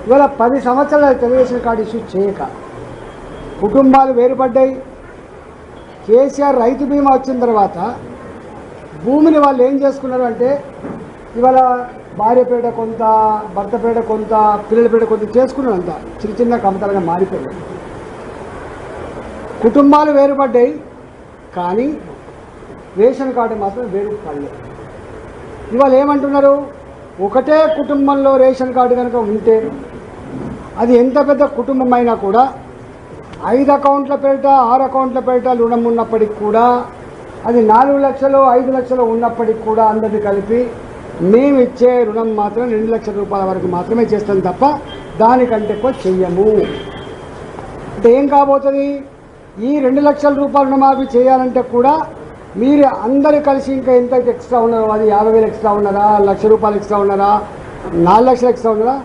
ఇవాళ 10 సంవత్సరాల Telugu Desam card issue చేయక కుటుంబాలు వేరుపడ్డాయి. కేసీఆర్ రైతు బీమా వచ్చిన తర్వాత భూమిని వాళ్ళు ఏం చేసుకున్నారు అంటే ఇవాళ భార్య పేడ కొంత, భర్త పేడ కొంత, పిల్లల పేడ కొంత చేసుకున్నారు. అంతా చిన్న చిన్న కమతలుగా మారిపోయాయి. కుటుంబాలు వేరుపడ్డాయి కానీ రేషన్ కార్డు మాత్రం వేరుపడలేదు. ఇవాళ ఏమంటున్నారు, ఒకటే కుటుంబంలో రేషన్ కార్డు కనుక ఉంటే అది ఎంత పెద్ద కుటుంబం అయినా కూడా 5 అకౌంట్ల పేరిట 6 అకౌంట్ల పేరిట రుణం ఉన్నప్పటికి కూడా అది 4 లక్షలు 5 లక్షలు ఉన్నప్పటికి కూడా అందరినీ కలిపి మేము ఇచ్చే రుణం మాత్రం 2 లక్షల రూపాయల వరకు మాత్రమే చేస్తాం తప్ప దానికంటే ఎక్కువ చెయ్యము. అంటే ఏం కాబోతుంది, ఈ 2 లక్షల రూపాయల రుణమాఫీ చేయాలంటే కూడా మీరు అందరూ కలిసి ఇంకా ఎంత ఎక్స్ట్రా ఉన్నారో, అది 50,000 ఎక్స్ట్రా ఉన్నారా, 1,00,000 రూపాయలు ఎక్స్ట్రా ఉన్నారా, 4 లక్షలు ఎక్స్ట్రా ఉన్నారా,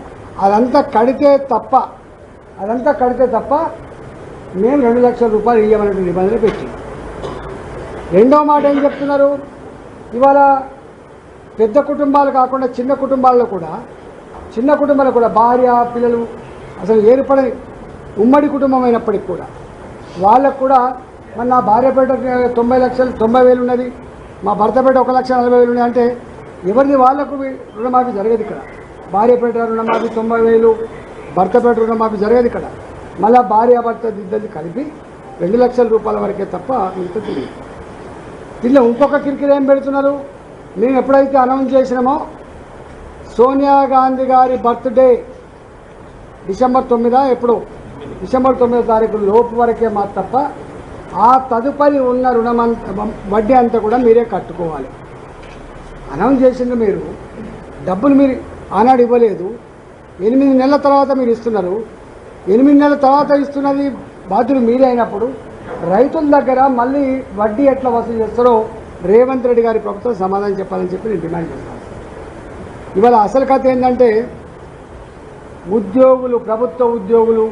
అదంతా కడితే తప్ప మేము 2 లక్షల రూపాయలు ఇవ్వమన్నట్టు నిబంధన పెట్టి. రెండో మాట ఏం చెప్తున్నారు, ఇవాళ పెద్ద కుటుంబాలు కాకుండా చిన్న కుటుంబాల్లో కూడా భార్య పిల్లలు అసలు ఏర్పడని ఉమ్మడి కుటుంబం అయినప్పటికి కూడా వాళ్ళకు కూడా మరి నా భార్య పేట 90,000 ఉన్నది, మా భర్త పేట 1,40,000 ఉన్నది అంటే ఎవరిది వాళ్ళకు రుణమాఫీ జరగదు ఇక్కడ. భార్య పేట రుణమాఫీ 90,000, భర్త పేట రుణమాఫీ జరగదు ఇక్కడ. మళ్ళీ భార్య భర్త ఇద్దరిని కలిపి 2 లక్షల రూపాయల వరకే తప్ప ఇంత తెలియదు. దీనిలో ఇంకొక కిరికిరి ఏం పెడుతున్నారు, మేము ఎప్పుడైతే అనౌన్స్ చేసినామో సోనియా గాంధీ గారి బర్త్డే డిసెంబర్ 9వ తారీఖు లోపు వరకే మా తప్ప ఆ తదుపరి ఉన్న వడ్డీ అంతా కూడా మీరే కట్టుకోవాలి. అనౌన్స్ చేసింది మీరు, డబ్బులు మీరు ఆనాడు ఇవ్వలేదు, 8 నెలల తర్వాత మీరు ఇస్తున్నారు. 8 నెలల తర్వాత ఇస్తున్నది బాధ్యులు మీరే అయినప్పుడు రైతుల దగ్గర మళ్ళీ వడ్డీ ఎట్లా వసూలు చేస్తారో రేవంత్ రెడ్డి గారి ప్రభుత్వం సమాధానం చెప్పాలని చెప్పి నేను డిమాండ్ చేస్తాను. ఇవాళ అసలు కథ ఏంటంటే ఉద్యోగులు, ప్రభుత్వ ఉద్యోగులు,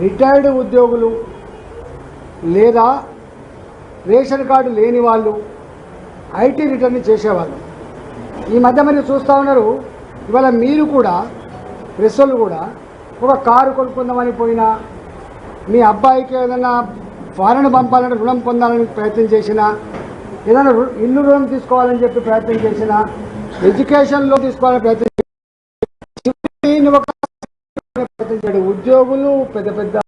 రిటైర్డ్ ఉద్యోగులు లేదా రేషన్ కార్డు లేని వాళ్ళు, ఐటీ రిటర్న్ చేసేవాళ్ళు ఈ మధ్య మీరు చూస్తూ ఉన్నారు. ఇవాళ మీరు కూడా ప్రెస్సులు కూడా ఒక కారు కొనుక్కుందామని పోయినా, మీ అబ్బాయికి ఏదైనా ఫారెన్ పంపాలని రుణం పొందాలని ప్రయత్నం చేసినా, ఏదైనా ఇల్లు రుణం తీసుకోవాలని చెప్పి ప్రయత్నం చేసినా, ఎడ్యుకేషన్ లోన్ తీసుకోవాలని ప్రయత్నం ఉద్యోగులు పెద్ద